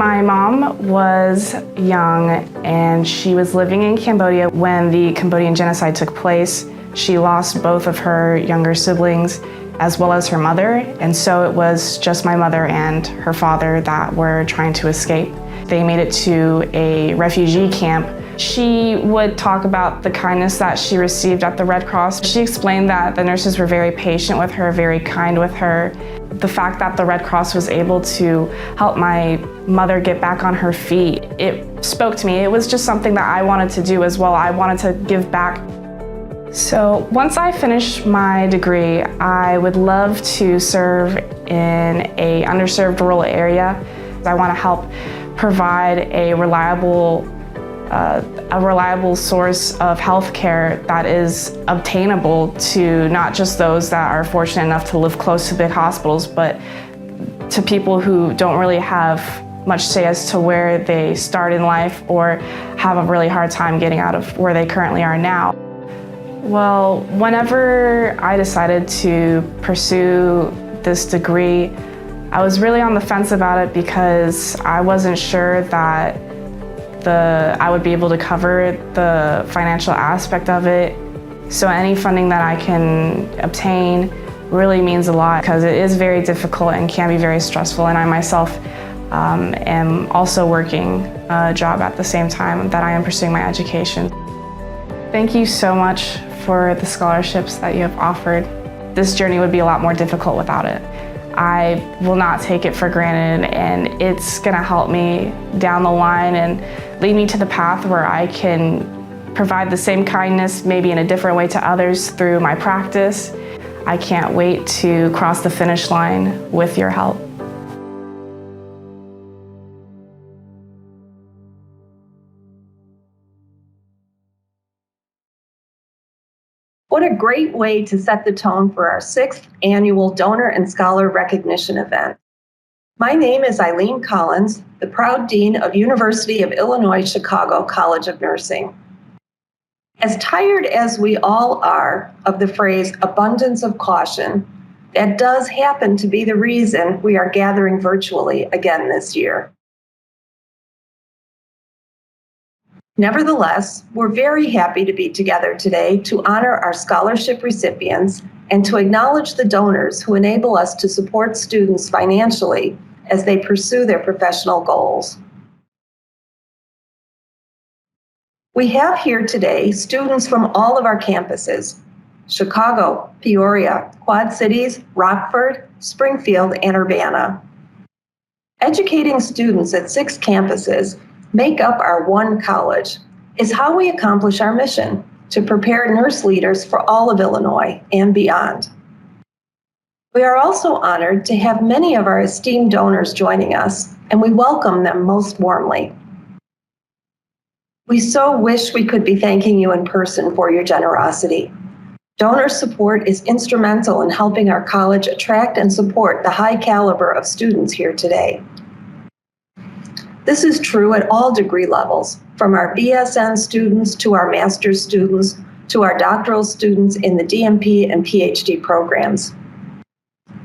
My mom was young and she was living in Cambodia when the Cambodian genocide took place. She lost both of her younger siblings as well as her mother, and so it was just my mother and her father that were trying to escape. They made it to a refugee camp. She would talk about the kindness that she received at the Red Cross. She explained that the nurses were very patient with her, very kind with her. The fact that the Red Cross was able to help my mother get back on her feet, it spoke to me. It was just something that I wanted to do as well. I wanted to give back. So once I finish my degree, I would love to serve in an underserved rural area. I want to help provide a reliable source of health care that is obtainable to not just those that are fortunate enough to live close to big hospitals, but to people who don't really have much say as to where they start in life or have a really hard time getting out of where they currently are now. Well, whenever I decided to pursue this degree, I was really on the fence about it because I wasn't sure that I would be able to cover the financial aspect of it. So any funding that I can obtain really means a lot because it is very difficult and can be very stressful, and I myself am also working a job at the same time that I am pursuing my education. Thank you so much for the scholarships that you have offered. This journey would be a lot more difficult without it. I will not take it for granted, and it's gonna help me down the line and lead me to the path where I can provide the same kindness, maybe in a different way to others through my practice. I can't wait to cross the finish line with your help. What a great way to set the tone for our 6th annual Donor and Scholar Recognition event. My name is Eileen Collins, the proud Dean of University of Illinois Chicago College of Nursing. As tired as we all are of the phrase abundance of caution, that does happen to be the reason we are gathering virtually again this year. Nevertheless, we're very happy to be together today to honor our scholarship recipients and to acknowledge the donors who enable us to support students financially as they pursue their professional goals. We have here today students from all of our campuses: Chicago, Peoria, Quad Cities, Rockford, Springfield, and Urbana. Educating students at 6 campuses make up our one college is how we accomplish our mission to prepare nurse leaders for all of Illinois and beyond. We are also honored to have many of our esteemed donors joining us, and we welcome them most warmly. We so wish we could be thanking you in person for your generosity. Donor support is instrumental in helping our college attract and support the high caliber of students here today. This is true at all degree levels, from our BSN students to our master's students to our doctoral students in the DMP and PhD programs.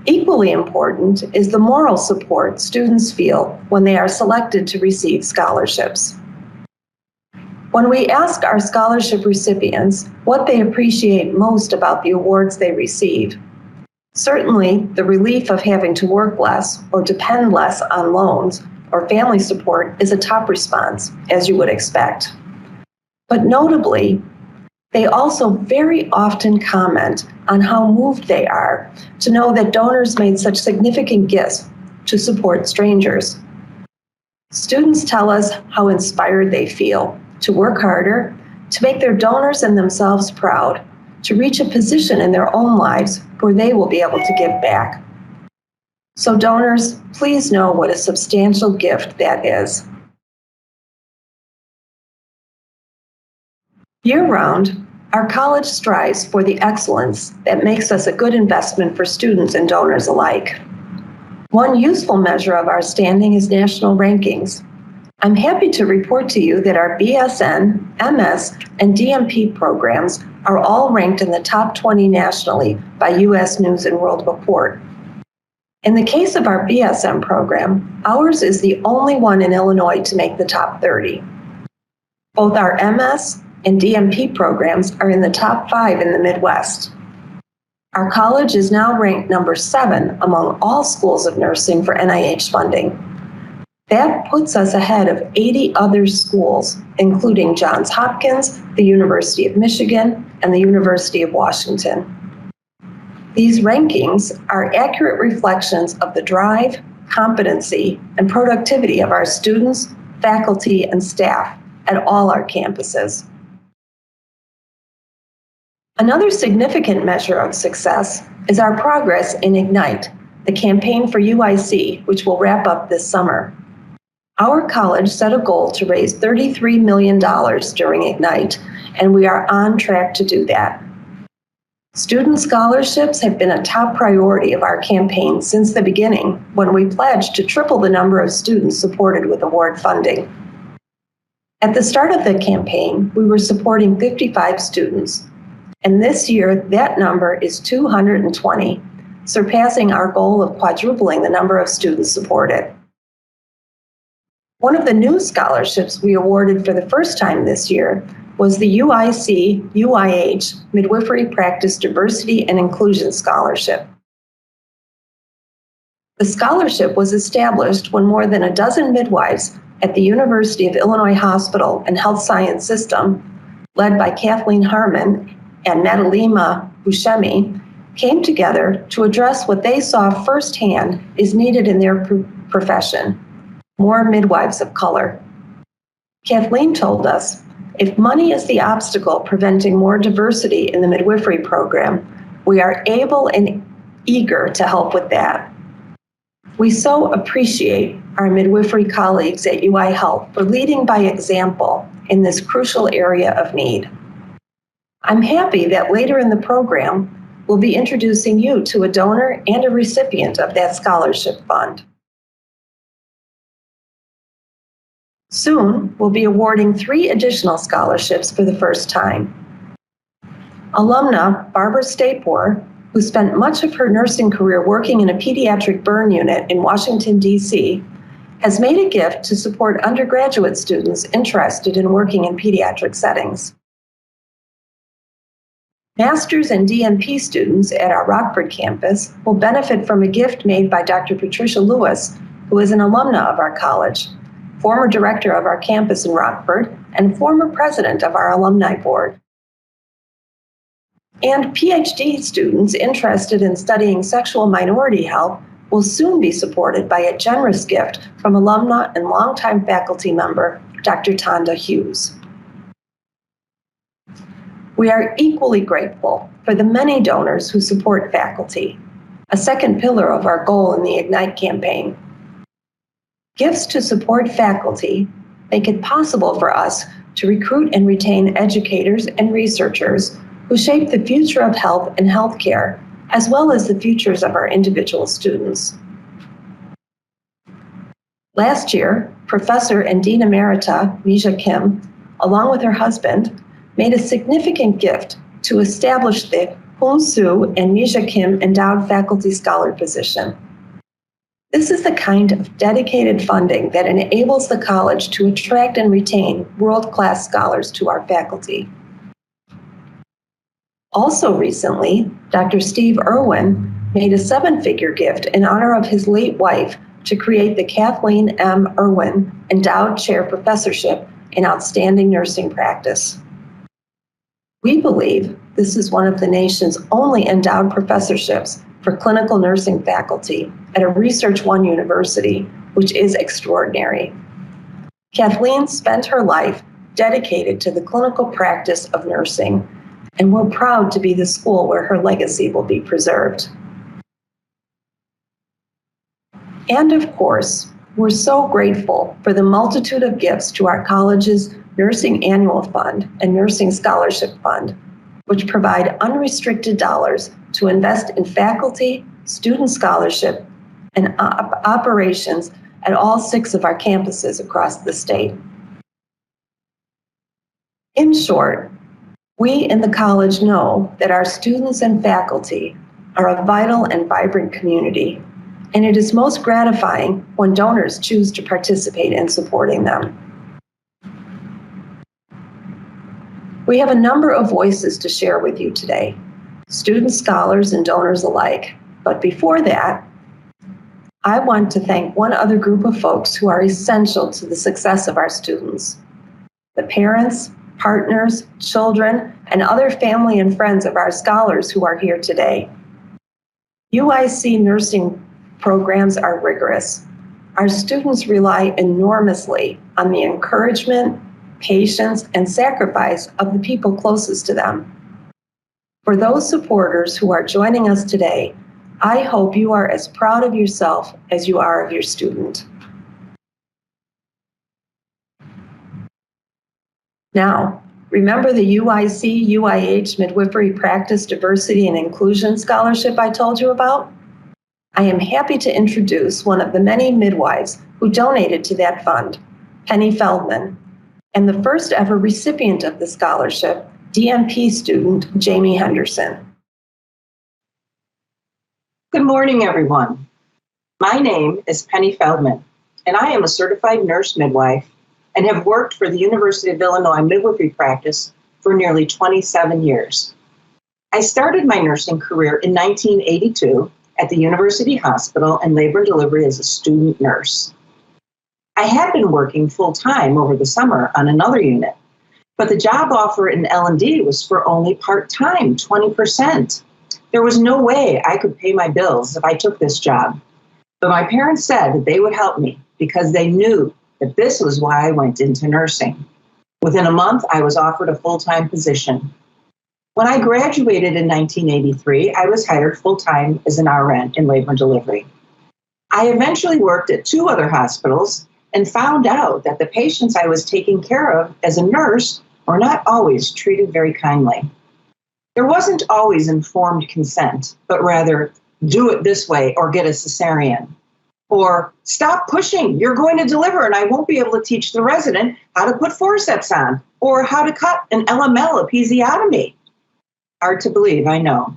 Equally important is the moral support students feel when they are selected to receive scholarships. When we ask our scholarship recipients what they appreciate most about the awards they receive, certainly the relief of having to work less or depend less on loans or family support is a top response, as you would expect. But notably, they also very often comment on how moved they are to know that donors made such significant gifts to support strangers. Students tell us how inspired they feel to work harder, to make their donors and themselves proud, to reach a position in their own lives where they will be able to give back. So donors, please know what a substantial gift that is. Year-round, our college strives for the excellence that makes us a good investment for students and donors alike. One useful measure of our standing is national rankings. I'm happy to report to you that our BSN, MS, and DMP programs are all ranked in the top 20 nationally by U.S. News and World Report. In the case of our BSM program, ours is the only one in Illinois to make the top 30. Both our MS and DMP programs are in the top 5 in the Midwest. Our college is now ranked number 7 among all schools of nursing for NIH funding. That puts us ahead of 80 other schools, including Johns Hopkins, the University of Michigan, and the University of Washington. These rankings are accurate reflections of the drive, competency, and productivity of our students, faculty, and staff at all our campuses. Another significant measure of success is our progress in Ignite, the campaign for UIC, which will wrap up this summer. Our college set a goal to raise $33 million during Ignite, and we are on track to do that. Student scholarships have been a top priority of our campaign since the beginning, when we pledged to triple the number of students supported with award funding. At the start of the campaign, we were supporting 55 students, and this year that number is 220, surpassing our goal of quadrupling the number of students supported. One of the new scholarships we awarded for the first time this year was the UIC UIH Midwifery Practice Diversity and Inclusion Scholarship. The scholarship was established when more than a dozen midwives at the University of Illinois Hospital and Health Science System, led by Kathleen Harmon and Natalima Buscemi, came together to address what they saw firsthand is needed in their profession: more midwives of color. Kathleen told us, if money is the obstacle preventing more diversity in the midwifery program, we are able and eager to help with that. We so appreciate our midwifery colleagues at UI Health for leading by example in this crucial area of need. I'm happy that later in the program, we'll be introducing you to a donor and a recipient of that scholarship fund. Soon, we'll be awarding 3 additional scholarships for the first time. Alumna Barbara Stapor, who spent much of her nursing career working in a pediatric burn unit in Washington, D.C., has made a gift to support undergraduate students interested in working in pediatric settings. Master's and DNP students at our Rockford campus will benefit from a gift made by Dr. Patricia Lewis, who is an alumna of our college, former director of our campus in Rockford, and former president of our alumni board. And PhD students interested in studying sexual minority health will soon be supported by a generous gift from alumna and longtime faculty member, Dr. Tonda Hughes. We are equally grateful for the many donors who support faculty, a second pillar of our goal in the Ignite campaign. Gifts to support faculty make it possible for us to recruit and retain educators and researchers who shape the future of health and healthcare, as well as the futures of our individual students. Last year, Professor and Dean Emerita Mija Kim, along with her husband, made a significant gift to establish the Hoon Soo and Mija Kim Endowed Faculty Scholar position. This is the kind of dedicated funding that enables the college to attract and retain world-class scholars to our faculty. Also recently, Dr. Steve Irwin made a 7-figure gift in honor of his late wife to create the Kathleen M. Irwin Endowed Chair Professorship in Outstanding Nursing Practice. We believe this is one of the nation's only endowed professorships for clinical nursing faculty at a Research One university, which is extraordinary. Kathleen spent her life dedicated to the clinical practice of nursing, and we're proud to be the school where her legacy will be preserved. And of course, we're so grateful for the multitude of gifts to our college's Nursing Annual Fund and Nursing Scholarship Fund, which provide unrestricted dollars to invest in faculty, student scholarship, and operations at all 6 of our campuses across the state. In short, we in the college know that our students and faculty are a vital and vibrant community, and it is most gratifying when donors choose to participate in supporting them. We have a number of voices to share with you today, students, scholars, and donors alike. But before that, I want to thank one other group of folks who are essential to the success of our students: the parents, partners, children, and other family and friends of our scholars who are here today. UIC nursing programs are rigorous. Our students rely enormously on the encouragement, patience, and sacrifice of the people closest to them. For those supporters who are joining us today, I hope you are as proud of yourself as you are of your student. Now, remember the UIC UIH Midwifery Practice Diversity and Inclusion Scholarship I told you about? I am happy to introduce one of the many midwives who donated to that fund, Penny Feldman, and the first ever recipient of the scholarship, DNP student Jamie Henderson. Good morning, everyone. My name is Penny Feldman, and I am a certified nurse midwife and have worked for the University of Illinois midwifery practice for nearly 27 years. I started my nursing career in 1982 at the University Hospital in labor and delivery as a student nurse. I had been working full-time over the summer on another unit, but the job offer in L&D was for only part-time, 20%. There was no way I could pay my bills if I took this job, but my parents said that they would help me because they knew that this was why I went into nursing. Within a month, I was offered a full-time position. When I graduated in 1983, I was hired full-time as an RN in labor and delivery. I eventually worked at 2 other hospitals and found out that the patients I was taking care of as a nurse were not always treated very kindly. There wasn't always informed consent, but rather, do it this way or get a cesarean. Or, stop pushing, you're going to deliver and I won't be able to teach the resident how to put forceps on or how to cut an LML episiotomy. Hard to believe, I know.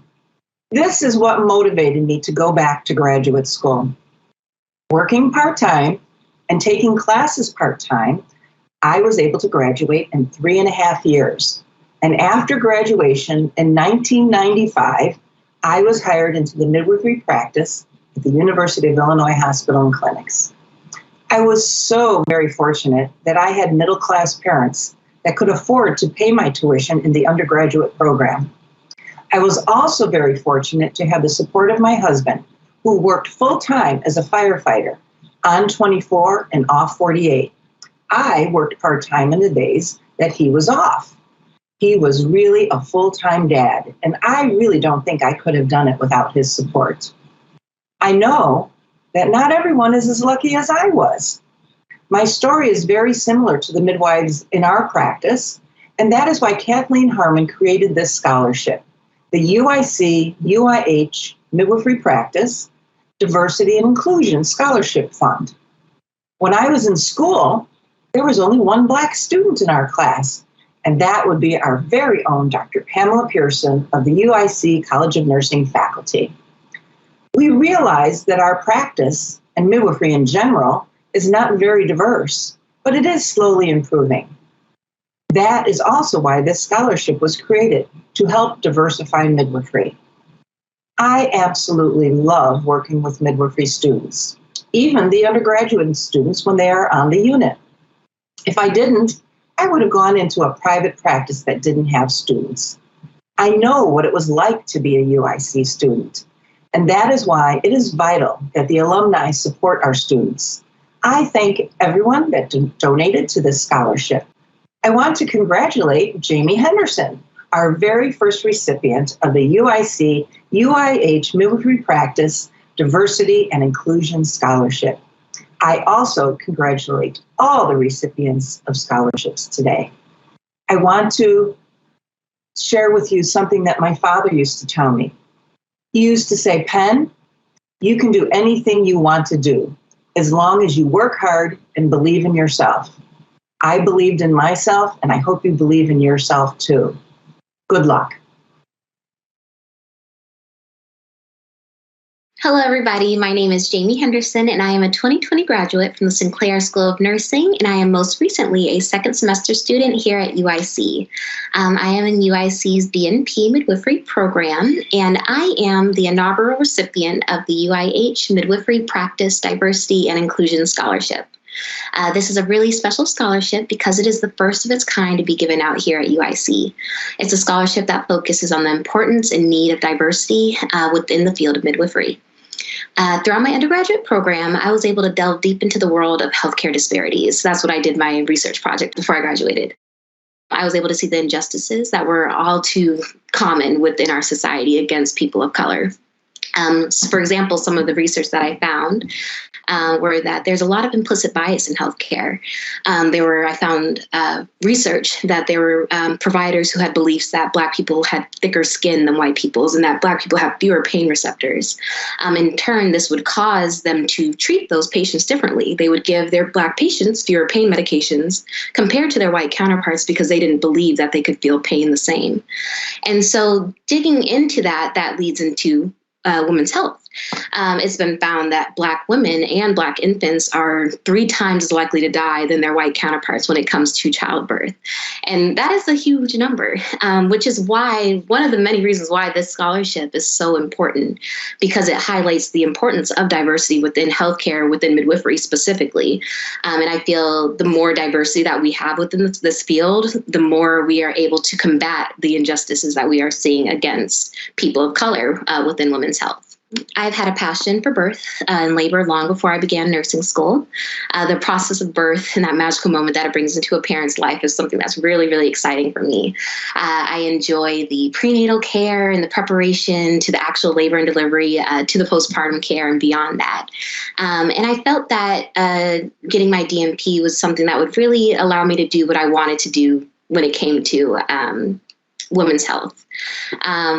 This is what motivated me to go back to graduate school. Working part-time and taking classes part-time, I was able to graduate in 3.5 years. And after graduation in 1995, I was hired into the midwifery practice at the University of Illinois Hospital and Clinics. I was so very fortunate that I had middle-class parents that could afford to pay my tuition in the undergraduate program. I was also very fortunate to have the support of my husband, who worked full-time as a firefighter, on 24 and off 48. I worked part-time in the days that he was off. He was really a full-time dad, and I really don't think I could have done it without his support. I know that not everyone is as lucky as I was. My story is very similar to the midwives in our practice, and that is why Kathleen Harmon created this scholarship, the UIC UIH Midwifery Practice Diversity and Inclusion Scholarship Fund. When I was in school, there was only one Black student in our class, and that would be our very own Dr. Pamela Pearson of the UIC College of Nursing faculty. We realized that our practice, and midwifery in general, is not very diverse, but it is slowly improving. That is also why this scholarship was created, to help diversify midwifery. I absolutely love working with midwifery students, even the undergraduate students when they are on the unit. If I didn't, I would have gone into a private practice that didn't have students. I know what it was like to be a UIC student, and that is why it is vital that the alumni support our students. I thank everyone that donated to this scholarship. I want to congratulate Jamie Henderson, our very first recipient of the UIC UIH Midwifery Practice Diversity and Inclusion Scholarship. I also congratulate all the recipients of scholarships today. I want to share with you something that my father used to tell me. He used to say, "Pen, you can do anything you want to do as long as you work hard and believe in yourself." I believed in myself, and I hope you believe in yourself too. Good luck. Hello, everybody. My name is Jamie Henderson, and I am a 2020 graduate from the Sinclair School of Nursing, and I am most recently a second semester student here at UIC. I am in UIC's BNP Midwifery program, and I am the inaugural recipient of the UIH Midwifery Practice Diversity and Inclusion Scholarship. This is a really special scholarship because it is the first of its kind to be given out here at UIC. It's a scholarship that focuses on the importance and need of diversity within the field of midwifery. Throughout my undergraduate program, I was able to delve deep into the world of healthcare disparities. That's what I did my research project before I graduated. I was able to see the injustices that were all too common within our society against people of color. For example, some of the research that I found were that there's a lot of implicit bias in healthcare. I found research that there were providers who had beliefs that Black people had thicker skin than white people's and that Black people have fewer pain receptors. In turn, this would cause them to treat those patients differently. They would give their Black patients fewer pain medications compared to their white counterparts because they didn't believe that they could feel pain the same. And so digging into that leads into women's health. It's been found that Black women and Black infants are 3 times as likely to die than their white counterparts when it comes to childbirth. And that is a huge number, which is why one of the many reasons why this scholarship is so important, because it highlights the importance of diversity within healthcare, within midwifery specifically. And I feel the more diversity that we have within this field, the more we are able to combat the injustices that we are seeing against people of color within women's health. I've had a passion for birth and labor long before I began nursing school. The process of birth and that magical moment that it brings into a parent's life is something that's really, really exciting for me. I enjoy the prenatal care and the preparation to the actual labor and delivery to the postpartum care and beyond that. And I felt that getting my DNP was something that would really allow me to do what I wanted to do when it came to women's health.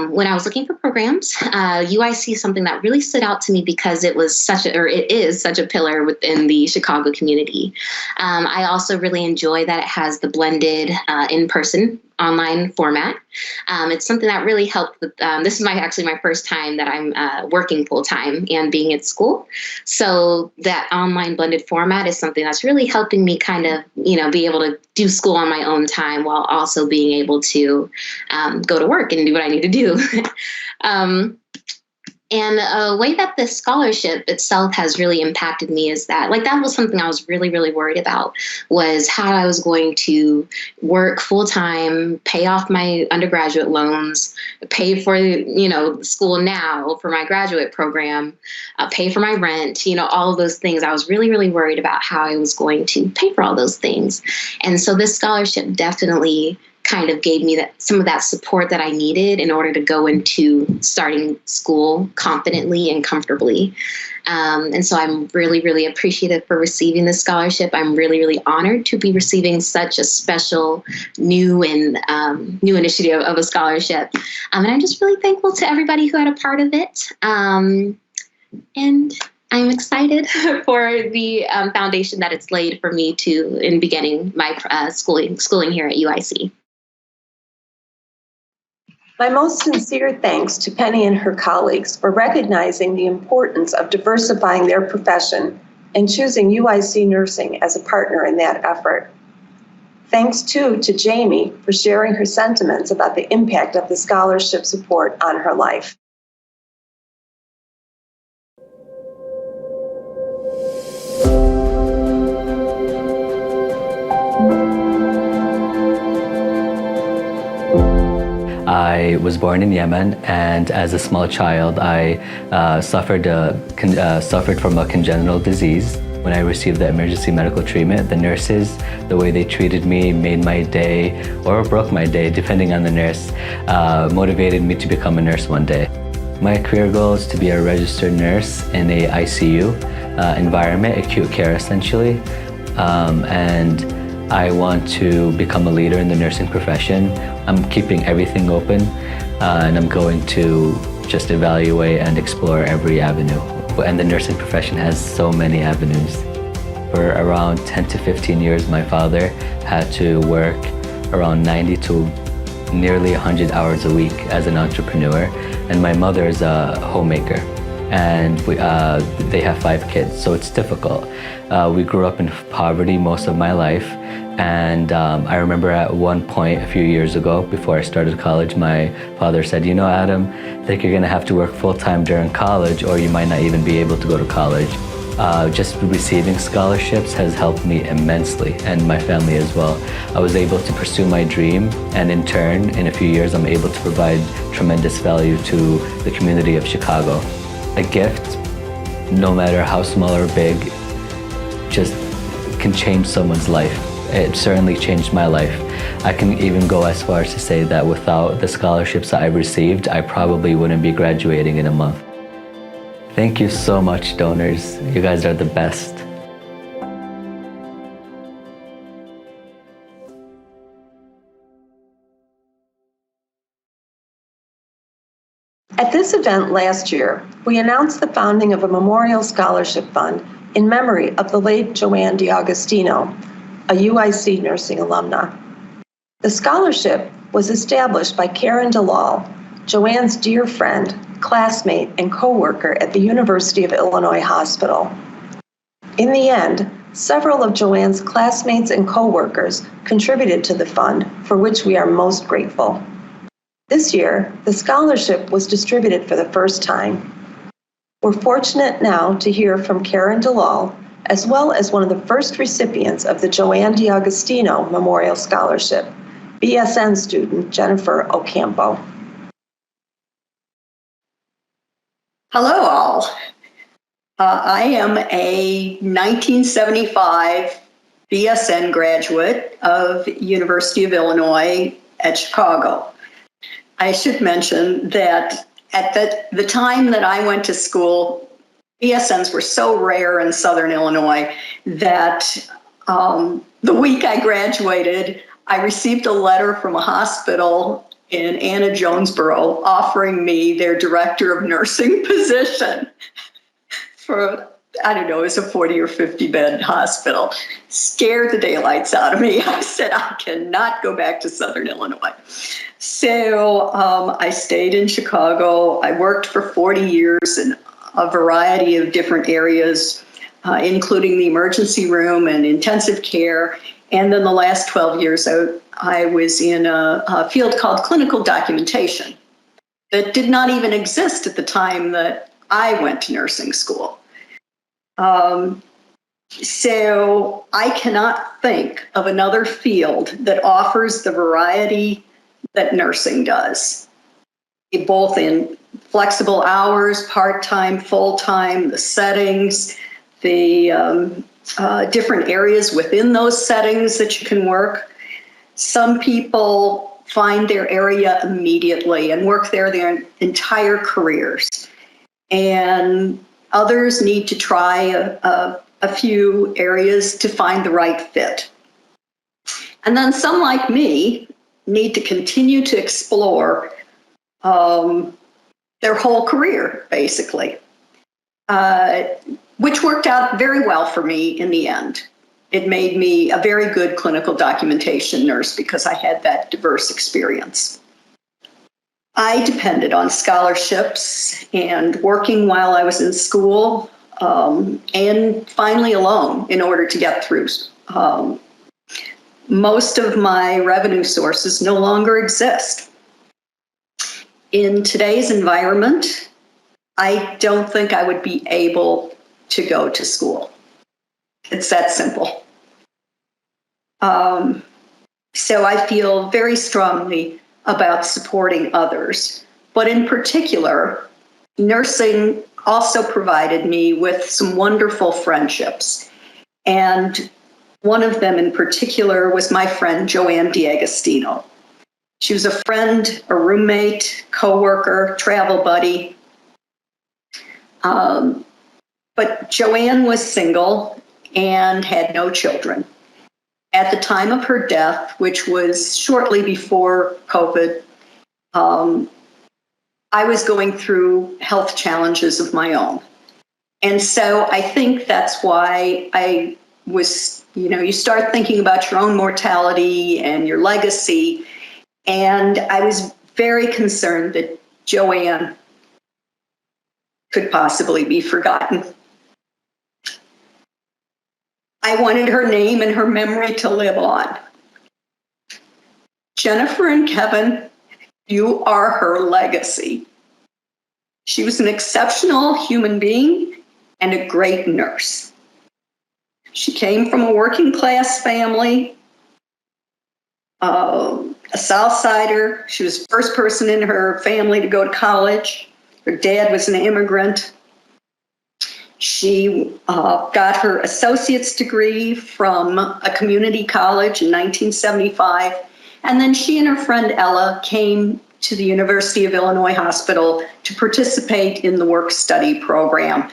When I was looking for programs, UIC is something that really stood out to me because it is such a pillar within the Chicago community. I also really enjoy that it has the blended in-person online format. It's something that really helped with, this is actually my first time that I'm working full time and being at school. So that online blended format is something that's really helping me kind of, be able to do school on my own time while also being able to go to work and do what I need to do. And a way that this scholarship itself has really impacted me is that was something I was really, really worried about, was how I was going to work full time, pay off my undergraduate loans, pay for, school now for my graduate program, pay for my rent, all of those things. I was really, really worried about how I was going to pay for all those things. And so this scholarship definitely kind of gave me some of that support that I needed in order to go into starting school confidently and comfortably. And so I'm really, really appreciative for receiving this scholarship. I'm really, really honored to be receiving such a special new initiative of a scholarship. And I'm just really thankful to everybody who had a part of it. And I'm excited for the foundation that it's laid for me in beginning my schooling here at UIC. My most sincere thanks to Penny and her colleagues for recognizing the importance of diversifying their profession and choosing UIC Nursing as a partner in that effort. Thanks too to Jamie for sharing her sentiments about the impact of the scholarship support on her life. I was born in Yemen, and as a small child, I suffered from a congenital disease. When I received the emergency medical treatment, the nurses, the way they treated me made my day, or broke my day, depending on the nurse, motivated me to become a nurse one day. My career goal is to be a registered nurse in a ICU environment, acute care essentially, and I want to become a leader in the nursing profession. I'm keeping everything open, and I'm going to just evaluate and explore every avenue. And the nursing profession has so many avenues. For around 10 to 15 years, my father had to work around 90 to nearly 100 hours a week as an entrepreneur, and my mother is a homemaker. and they have 5 kids, so it's difficult. We grew up in poverty most of my life, and I remember at one point a few years ago, before I started college, my father said, "You know, Adam, I think you're gonna have to work full-time during college, or you might not even be able to go to college." Just receiving scholarships has helped me immensely, and my family as well. I was able to pursue my dream, and in turn, in a few years, I'm able to provide tremendous value to the community of Chicago. A gift, no matter how small or big, just can change someone's life. It certainly changed my life. I can even go as far as to say that without the scholarships that I received, I probably wouldn't be graduating in a month. Thank you so much, donors. You guys are the best. At this event last year, we announced the founding of a memorial scholarship fund in memory of the late Joanne D'Agostino, a UIC nursing alumna. The scholarship was established by Karen Dalal, Joanne's dear friend, classmate, and co-worker at the University of Illinois Hospital. In the end, several of Joanne's classmates and co-workers contributed to the fund, for which we are most grateful. This year, the scholarship was distributed for the first time. We're fortunate now to hear from Karen Dalal, as well as one of the first recipients of the Joanne D'Agostino Memorial Scholarship, BSN student Jennifer Ocampo. Hello, all. I am a 1975 BSN graduate of University of Illinois at Chicago. I should mention that at the time that I went to school, BSNs were so rare in Southern Illinois that the week I graduated, I received a letter from a hospital in Anna Jonesboro offering me their director of nursing position for, I don't know, it was a 40 or 50 bed hospital. Scared the daylights out of me. I said, I cannot go back to Southern Illinois. So I stayed in Chicago. I worked for 40 years in a variety of different areas, including the emergency room and intensive care. And then the last 12 years, I was in a field called clinical documentation that did not even exist at the time that I went to nursing school. So I cannot think of another field that offers the variety that nursing does, both in flexible hours, part-time, full-time, the settings, the different areas within those settings that you can work. Some people find their area immediately and work there their entire careers. And others need to try a few areas to find the right fit. And then some, like me, need to continue to explore their whole career, basically, which worked out very well for me in the end. It made me a very good clinical documentation nurse because I had that diverse experience. I depended on scholarships and working while I was in school, and finally alone in order to get through. Most of my revenue sources no longer exist. In today's environment, I don't think I would be able to go to school. It's that simple. So I feel very strongly about supporting others, but in particular, nursing also provided me with some wonderful friendships. And one of them in particular was my friend, Joanne D'Agostino. She was a friend, a roommate, coworker, travel buddy. But Joanne was single and had no children. At the time of her death, which was shortly before COVID, I was going through health challenges of my own. And so I think that's why I was, you start thinking about your own mortality and your legacy. And I was very concerned that Joanne could possibly be forgotten. I wanted her name and her memory to live on. Jennifer and Kevin, you are her legacy. She was an exceptional human being and a great nurse. She came from a working class family, a South Sider. She was the first person in her family to go to college. Her dad was an immigrant. She got her associate's degree from a community college in 1975. And then she and her friend Ella came to the University of Illinois Hospital to participate in the work-study program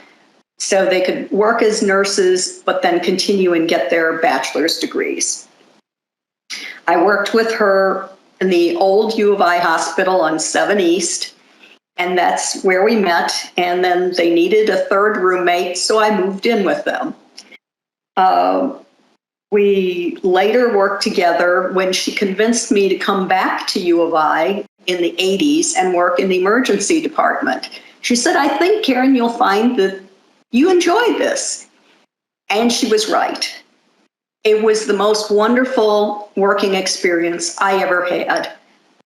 so they could work as nurses, but then continue and get their bachelor's degrees. I worked with her in the old U of I hospital on 7 East, and that's where we met. And then they needed a third roommate, so I moved in with them. We later worked together when she convinced me to come back to U of I in the 80s and work in the emergency department. She said, I think, Karen, you'll find that you enjoy this. And she was right. It was the most wonderful working experience I ever had.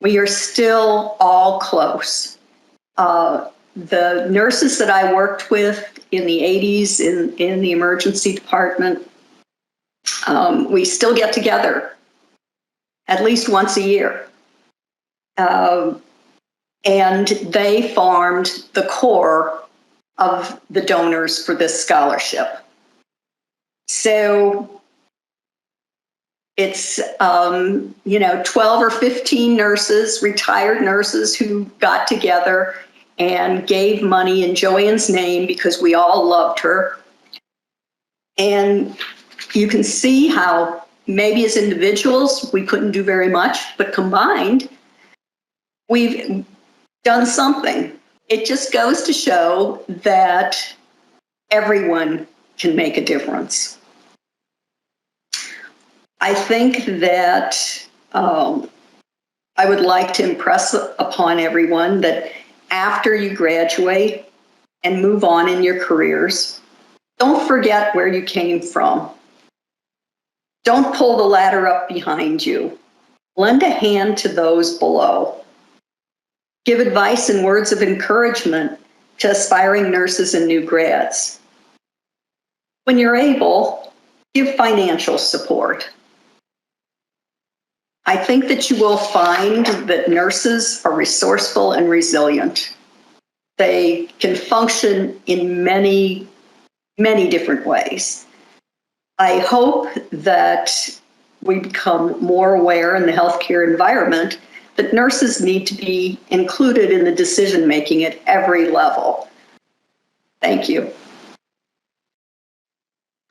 We are still all close. The nurses that I worked with in the 80s in the emergency department, we still get together at least once a year. And they formed the core of the donors for this scholarship. So it's, 12 or 15 nurses, retired nurses who got together and gave money in Joanne's name because we all loved her. And you can see how maybe as individuals we couldn't do very much, but combined, we've done something. It just goes to show that everyone can make a difference. I think that I would like to impress upon everyone that after you graduate and move on in your careers, don't forget where you came from. Don't pull the ladder up behind you. Lend a hand to those below. Give advice and words of encouragement to aspiring nurses and new grads. When you're able, give financial support. I think that you will find that nurses are resourceful and resilient. They can function in many, many different ways. I hope that we become more aware in the healthcare environment that nurses need to be included in the decision-making at every level. Thank you.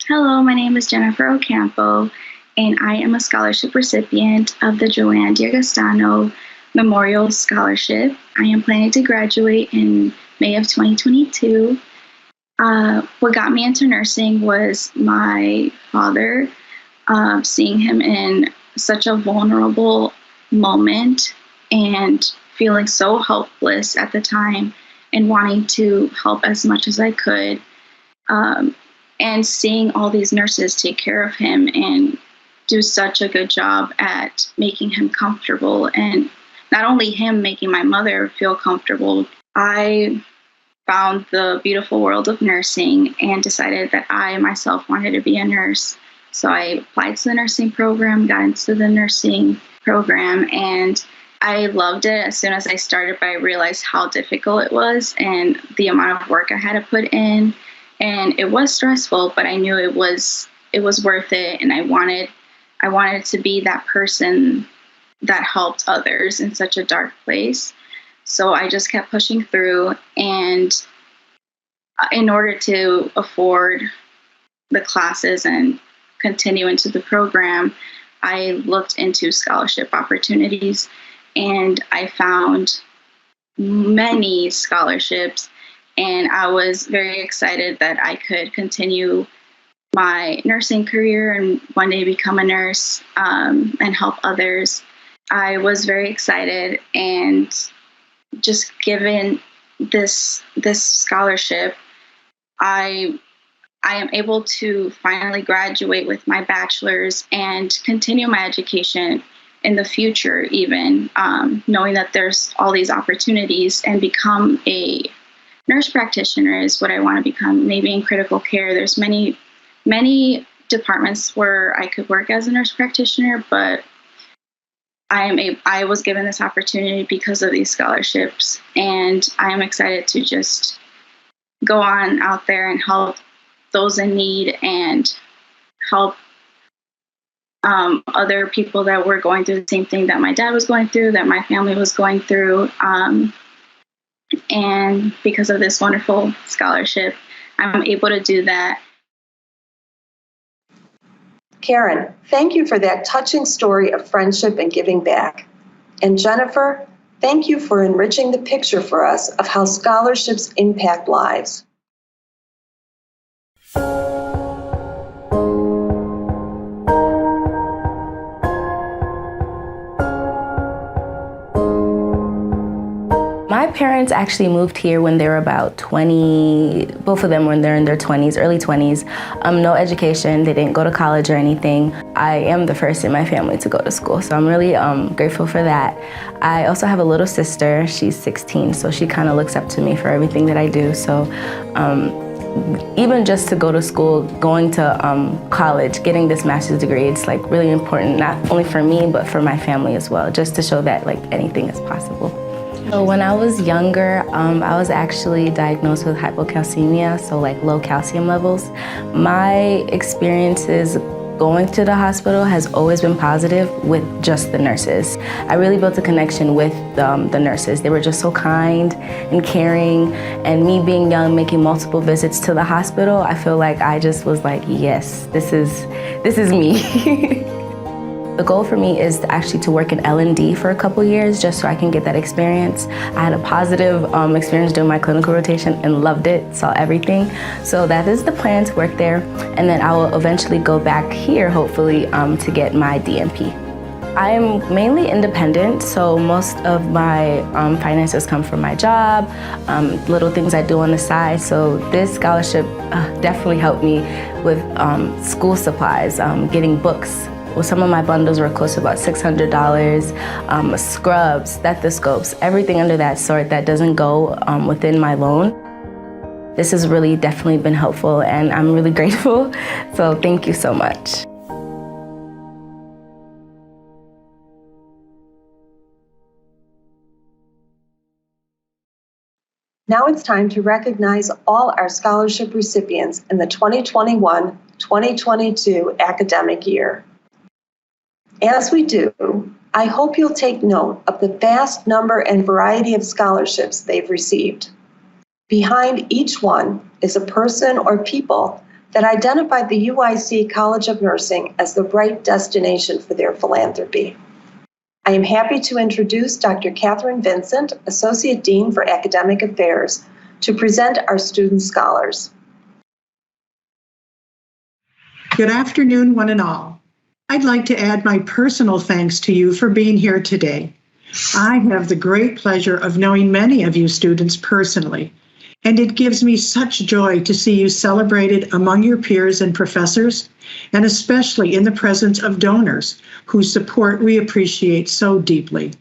Hello, my name is Jennifer Ocampo, and I am a scholarship recipient of the Joanne D'Agostino Memorial Scholarship. I am planning to graduate in May of 2022. What got me into nursing was my father, seeing him in such a vulnerable moment and feeling so helpless at the time and wanting to help as much as I could, and seeing all these nurses take care of him and do such a good job at making him comfortable, and not only him, making my mother feel comfortable. I found the beautiful world of nursing and decided that I myself wanted to be a nurse. So I applied to the nursing program, got into the nursing program, and I loved it as soon as I started, but I realized how difficult it was and the amount of work I had to put in. And it was stressful, but I knew it was worth it, and I wanted to be that person that helped others in such a dark place. So I just kept pushing through, and in order to afford the classes and continue into the program, I looked into scholarship opportunities, and I found many scholarships, and I was very excited that I could continue my nursing career and one day become a nurse and help others. I was very excited and just given this scholarship, I am able to finally graduate with my bachelor's and continue my education in the future, even knowing that there's all these opportunities, and become a nurse practitioner is what I want to become. Maybe in critical care, there's many departments where I could work as a nurse practitioner, but I was given this opportunity because of these scholarships, and I am excited to just go on out there and help those in need and help other people that were going through the same thing that my dad was going through, that my family was going through. And because of this wonderful scholarship, I'm able to do that. Karen, thank you for that touching story of friendship and giving back. And Jennifer, thank you for enriching the picture for us of how scholarships impact lives. My parents actually moved here when they were about 20, both of them when they're in their 20s, early 20s. No education, they didn't go to college or anything. I am the first in my family to go to school, so I'm really grateful for that. I also have a little sister, she's 16, so she kind of looks up to me for everything that I do. So even just to go to school, going to college, getting this master's degree, it's like really important, not only for me, but for my family as well, just to show that like anything is possible. So when I was younger, I was actually diagnosed with hypocalcemia, so like low calcium levels. My experiences going to the hospital has always been positive with just the nurses. I really built a connection with the nurses. They were just so kind and caring, and me being young, making multiple visits to the hospital, I feel like I just was like, yes, this is me. The goal for me is actually to work in L&D for a couple years just so I can get that experience. I had a positive experience during my clinical rotation and loved it, saw everything. So that is the plan, to work there, and then I will eventually go back here, hopefully, to get my DNP. I am mainly independent, so most of my finances come from my job, little things I do on the side. So this scholarship definitely helped me with school supplies, getting books. Well, some of my bundles were close to about $600, scrubs, stethoscopes, everything under that sort that doesn't go within my loan. This has really definitely been helpful, and I'm really grateful, so thank you so much. Now it's time to recognize all our scholarship recipients in the 2021-2022 academic year. As we do, I hope you'll take note of the vast number and variety of scholarships they've received. Behind each one is a person or people that identified the UIC College of Nursing as the right destination for their philanthropy. I am happy to introduce Dr. Catherine Vincent, Associate Dean for Academic Affairs, to present our student scholars. Good afternoon, one and all. I'd like to add my personal thanks to you for being here today. I have the great pleasure of knowing many of you students personally, and it gives me such joy to see you celebrated among your peers and professors, and especially in the presence of donors whose support we appreciate so deeply.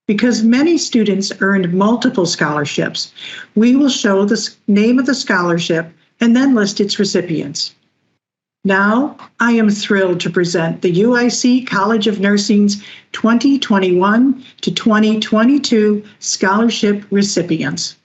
Because many students earned multiple scholarships, we will show the name of the scholarship and then list its recipients. Now, I am thrilled to present the UIC College of Nursing's 2021 to 2022 scholarship recipients.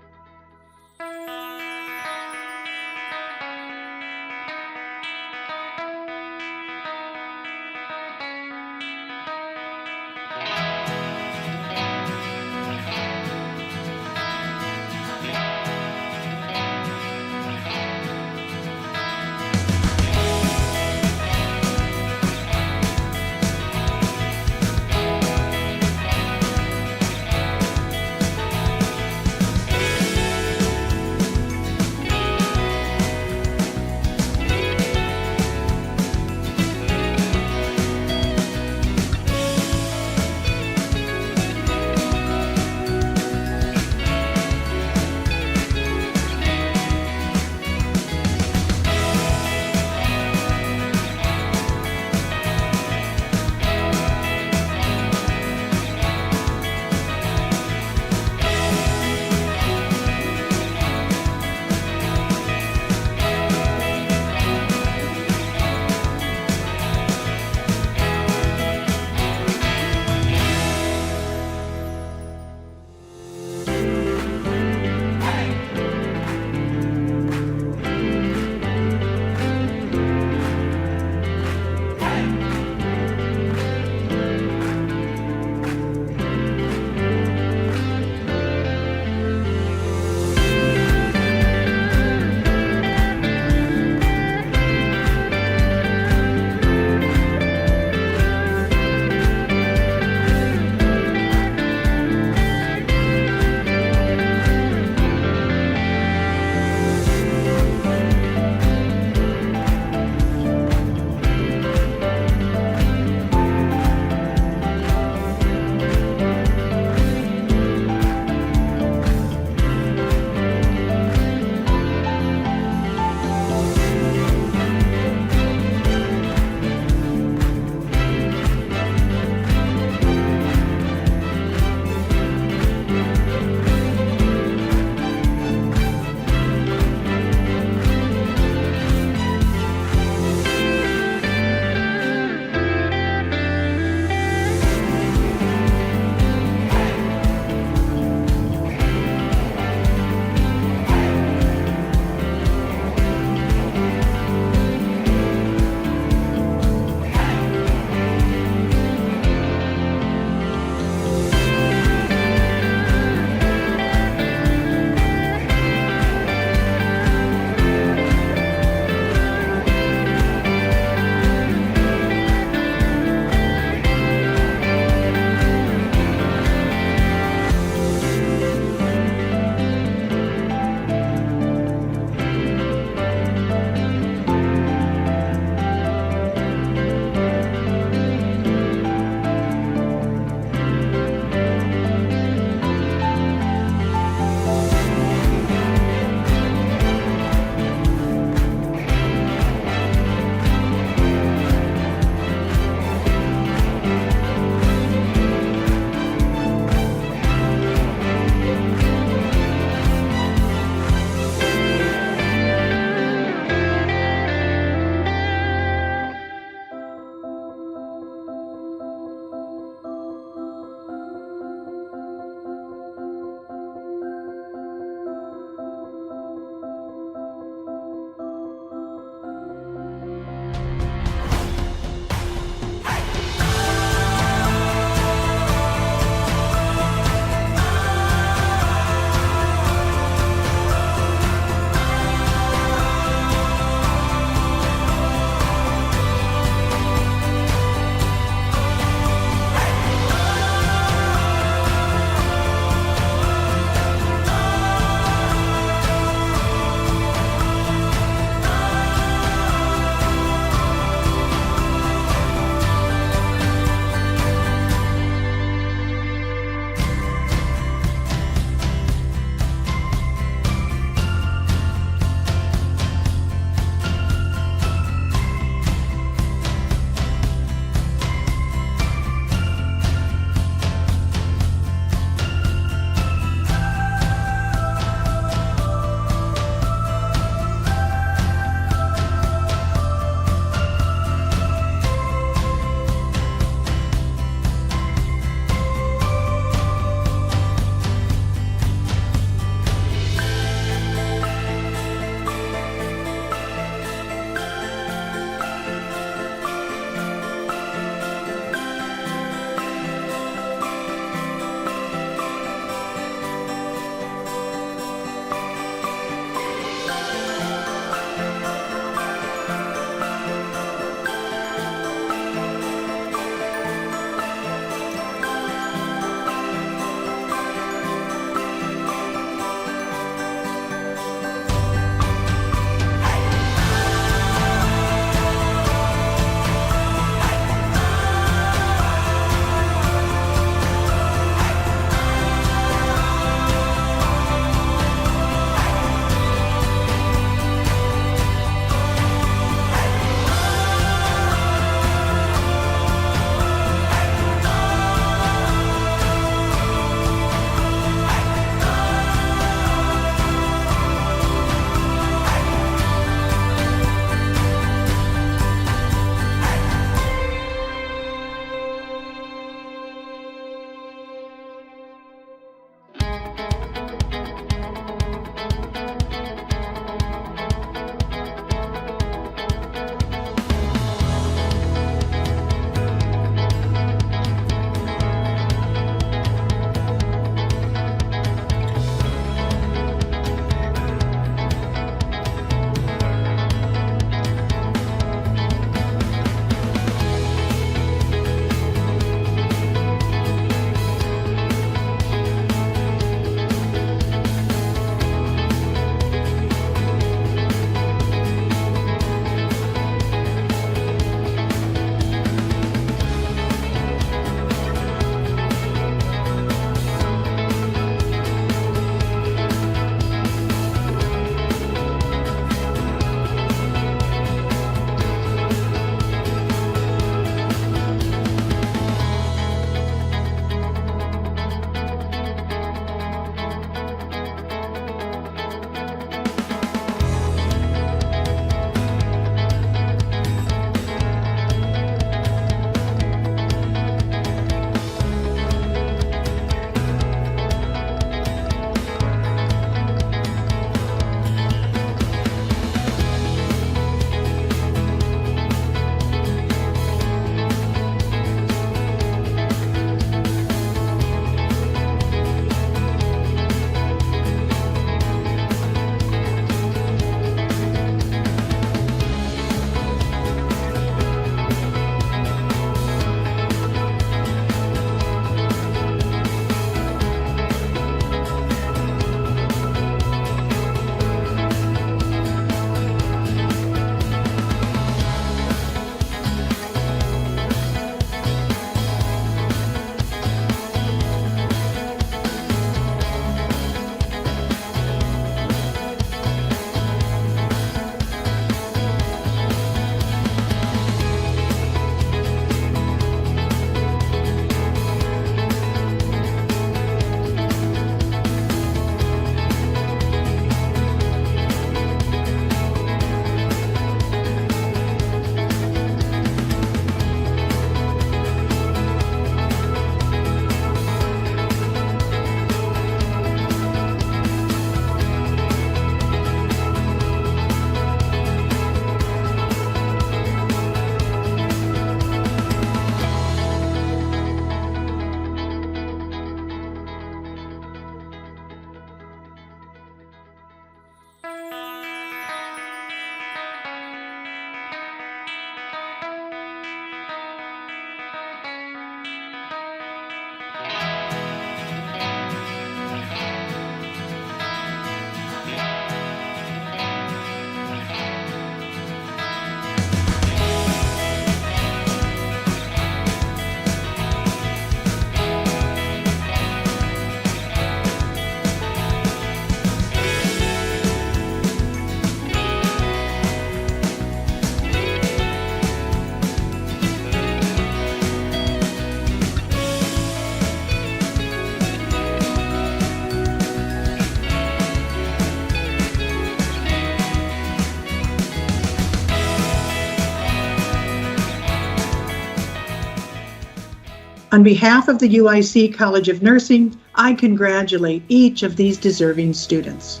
On behalf of the UIC College of Nursing, I congratulate each of these deserving students.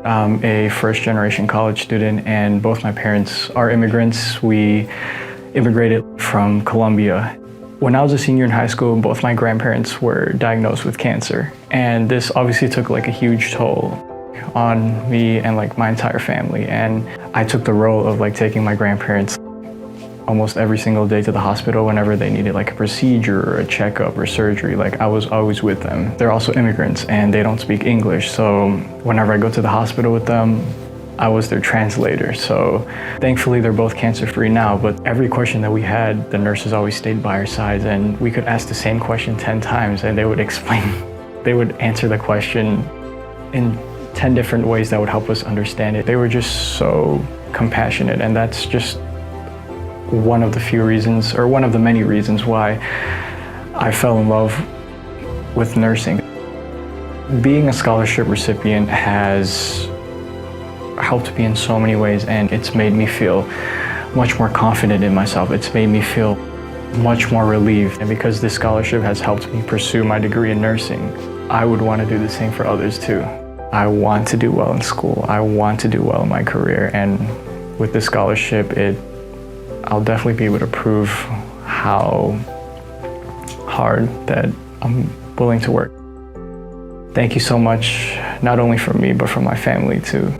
I'm a first-generation college student, and both my parents are immigrants. We immigrated from Colombia. When I was a senior in high school, both my grandparents were diagnosed with cancer, and this obviously took like a huge toll on me and like my entire family. And I took the role of like taking my grandparents almost every single day to the hospital whenever they needed like a procedure or a checkup or surgery. Like I was always with them. They're also immigrants and they don't speak English, so whenever I go to the hospital with them, I was their translator. So thankfully they're both cancer-free now, but every question that we had, the nurses always stayed by our sides, and we could ask the same question 10 times and they would explain, they would answer the question in 10 different ways that would help us understand it. They were just so compassionate, and that's just one of the few reasons, or one of the many reasons why I fell in love with nursing. Being a scholarship recipient has helped me in so many ways, and it's made me feel much more confident in myself. It's made me feel much more relieved, and because this scholarship has helped me pursue my degree in nursing, I would want to do the same for others too. I want to do well in school. I want to do well in my career, and with this scholarship, I'll definitely be able to prove how hard that I'm willing to work. Thank you so much, not only for me, but for my family too.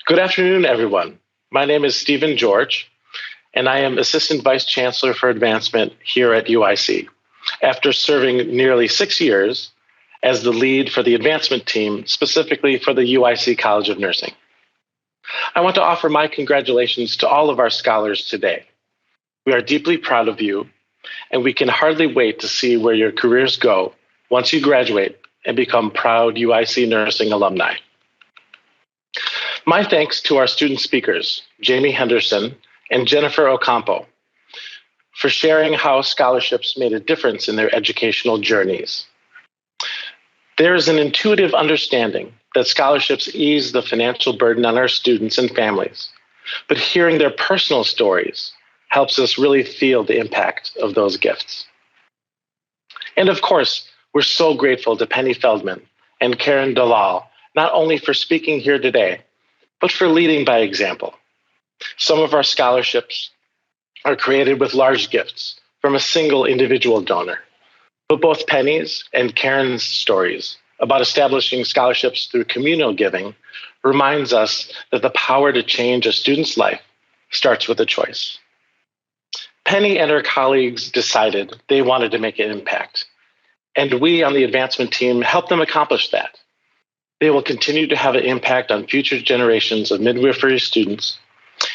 Good afternoon, everyone. My name is Stephen George, and I am Assistant Vice Chancellor for Advancement here at UIC. After serving nearly 6 years as the lead for the advancement team, specifically for the UIC College of Nursing. I want to offer my congratulations to all of our scholars today. We are deeply proud of you, and we can hardly wait to see where your careers go once you graduate and become proud UIC nursing alumni. My thanks to our student speakers, Jamie Henderson and Jennifer Ocampo, for sharing how scholarships made a difference in their educational journeys. There is an intuitive understanding that scholarships ease the financial burden on our students and families, but hearing their personal stories helps us really feel the impact of those gifts. And of course, we're so grateful to Penny Feldman and Karen Dalal, not only for speaking here today, but for leading by example. Some of our scholarships are created with large gifts from a single individual donor. But both Penny's and Karen's stories about establishing scholarships through communal giving reminds us that the power to change a student's life starts with a choice. Penny and her colleagues decided they wanted to make an impact, and we on the advancement team helped them accomplish that. They will continue to have an impact on future generations of midwifery students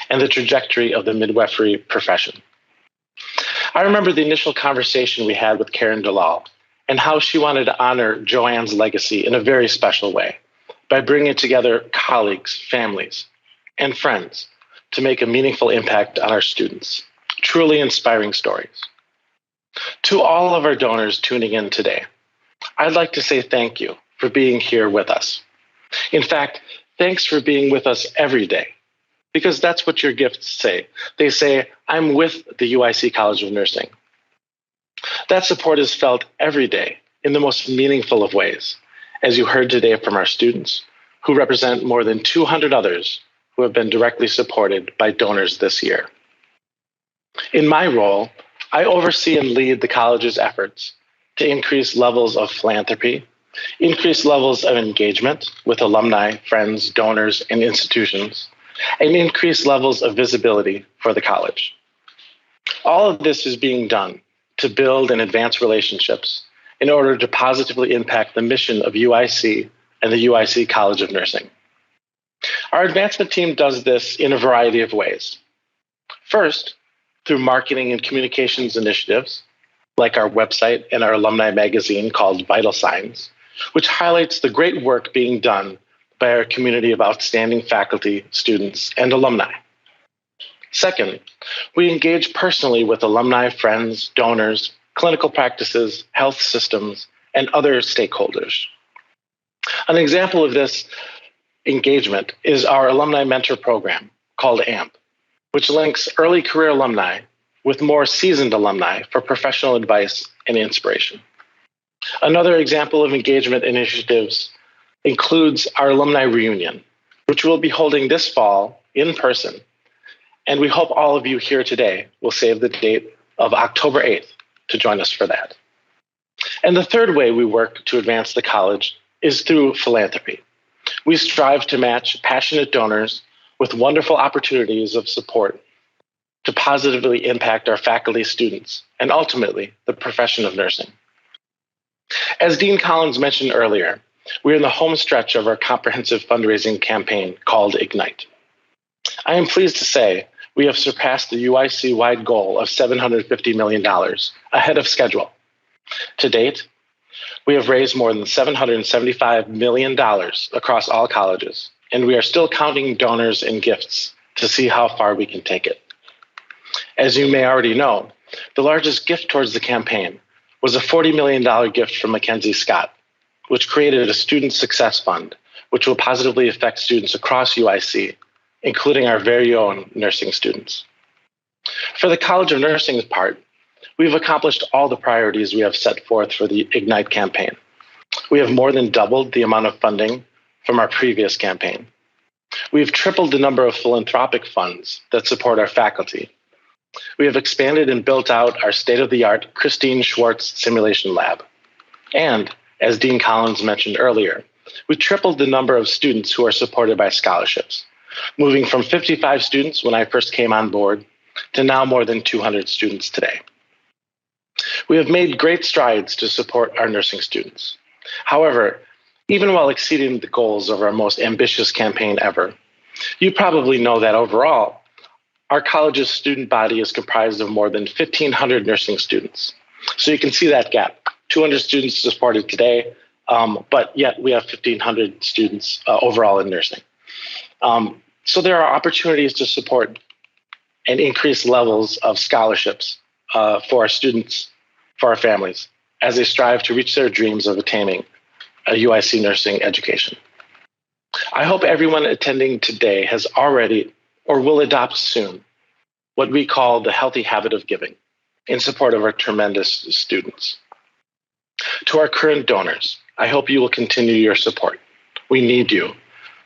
and the trajectory of the midwifery profession. I remember the initial conversation we had with Karen Dalal and how she wanted to honor Joanne's legacy in a very special way by bringing together colleagues, families, and friends to make a meaningful impact on our students. Truly inspiring stories. To all of our donors tuning in today, I'd like to say thank you for being here with us. In fact, thanks for being with us every day, because that's what your gifts say. They say, I'm with the UIC College of Nursing. That support is felt every day in the most meaningful of ways, as you heard today from our students, who represent more than 200 others who have been directly supported by donors this year. In my role, I oversee and lead the college's efforts to increase levels of philanthropy, increase levels of engagement with alumni, friends, donors, and institutions, and increase levels of visibility for the college. All of this is being done to build and advance relationships in order to positively impact the mission of UIC and the UIC College of Nursing. Our advancement team does this in a variety of ways. First, through marketing and communications initiatives, like our website and our alumni magazine called Vital Signs, which highlights the great work being done by our community of outstanding faculty, students, and alumni. Second, we engage personally with alumni, friends, donors, clinical practices, health systems, and other stakeholders. An example of this engagement is our alumni mentor program called AMP, which links early career alumni with more seasoned alumni for professional advice and inspiration. Another example of engagement initiatives includes our alumni reunion, which we'll be holding this fall in person. And we hope all of you here today will save the date of October 8th to join us for that. And the third way we work to advance the college is through philanthropy. We strive to match passionate donors with wonderful opportunities of support to positively impact our faculty, students, and ultimately the profession of nursing. As Dean Collins mentioned earlier, we're in the home stretch of our comprehensive fundraising campaign called Ignite. I am pleased to say we have surpassed the UIC-wide goal of $750 million ahead of schedule. To date, we have raised more than $775 million across all colleges, and we are still counting donors and gifts to see how far we can take it. As you may already know, the largest gift towards the campaign was a $40 million gift from Mackenzie Scott, which created a student success fund, which will positively affect students across UIC, including our very own nursing students. For the College of Nursing's part, we've accomplished all the priorities we have set forth for the Ignite campaign. We have more than doubled the amount of funding from our previous campaign. We've tripled the number of philanthropic funds that support our faculty. We have expanded and built out our state-of-the-art Christine Schwartz simulation lab. And, as Dean Collins mentioned earlier, we tripled the number of students who are supported by scholarships, moving from 55 students when I first came on board to now more than 200 students today. We have made great strides to support our nursing students. However, even while exceeding the goals of our most ambitious campaign ever, you probably know that overall, our college's student body is comprised of more than 1,500 nursing students. So you can see that gap. 200 students supported today, but yet we have 1,500 students overall in nursing. So there are opportunities to support and increase levels of scholarships for our students, for our families, as they strive to reach their dreams of attaining a UIC nursing education. I hope everyone attending today has already or will adopt soon what we call the healthy habit of giving in support of our tremendous students. To our current donors, I hope you will continue your support. We need you.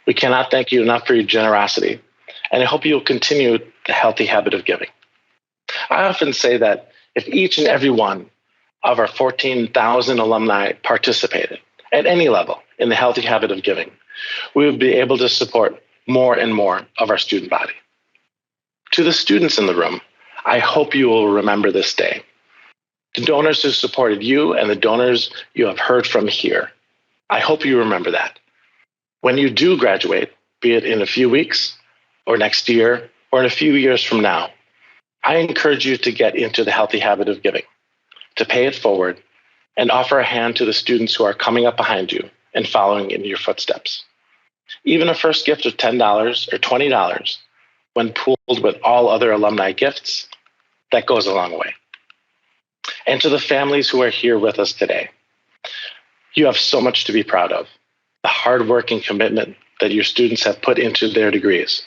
We cannot thank you enough for your generosity, and I hope you will continue the healthy habit of giving. I often say that if each and every one of our 14,000 alumni participated at any level in the healthy habit of giving, we would be able to support more and more of our student body. To the students in the room, I hope you will remember this day. The donors who supported you and the donors you have heard from here, I hope you remember that. When you do graduate, be it in a few weeks or next year or in a few years from now, I encourage you to get into the healthy habit of giving, to pay it forward and offer a hand to the students who are coming up behind you and following in your footsteps. Even a first gift of $10 or $20, when pooled with all other alumni gifts, that goes a long way. And to the families who are here with us today, you have so much to be proud of, the hard work and commitment that your students have put into their degrees.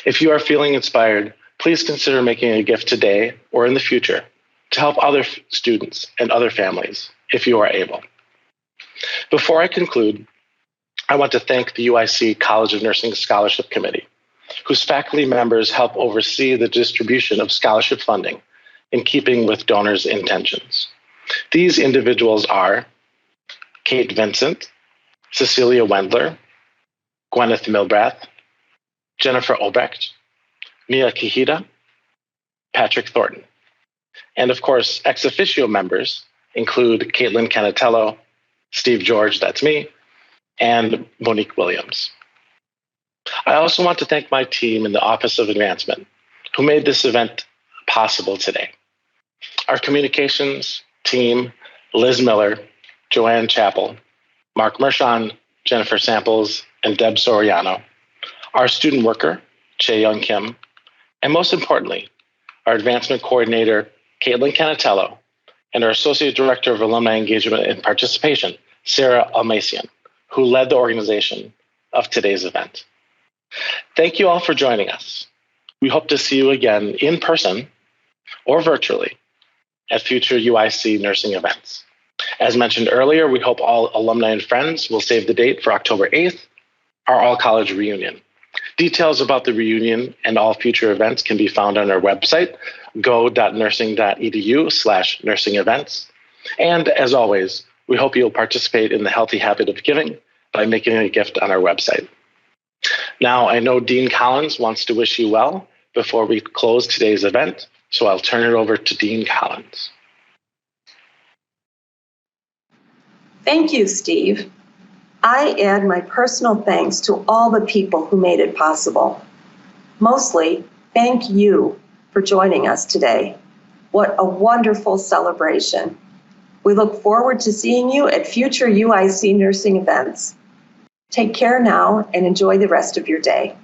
If you are feeling inspired, please consider making a gift today or in the future to help other students and other families if you are able. Before I conclude, I want to thank the UIC College of Nursing Scholarship Committee, whose faculty members help oversee the distribution of scholarship funding in keeping with donors' intentions. These individuals are Kate Vincent, Cecilia Wendler, Gwyneth Milbrath, Jennifer Obrecht, Mia Kihita, Patrick Thornton. And of course, ex officio members include Caitlin Canatello, Steve George, that's me, and Monique Williams. I also want to thank my team in the Office of Advancement, who made this event possible today. Our communications team, Liz Miller, Joanne Chappell, Mark Mershon, Jennifer Samples, and Deb Soriano. Our student worker, Chae Young Kim, And most importantly, our advancement coordinator, Caitlin Canatello, and our Associate Director of Alumni Engagement and Participation, Sarah Almasian, who led the organization of today's event. Thank you all for joining us. We hope to see you again in person or virtually at future UIC nursing events. As mentioned earlier, we hope all alumni and friends will save the date for October 8th, our all-college reunion. Details about the reunion and all future events can be found on our website, go.nursing.edu/nursing events. And as always, we hope you'll participate in the healthy habit of giving by making a gift on our website. Now, I know Dean Collins wants to wish you well before we close today's event, so I'll turn it over to Dean Collins. Thank you, Steve. I add my personal thanks to all the people who made it possible. Mostly, thank you for joining us today. What a wonderful celebration. We look forward to seeing you at future UIC nursing events. Take care now and enjoy the rest of your day.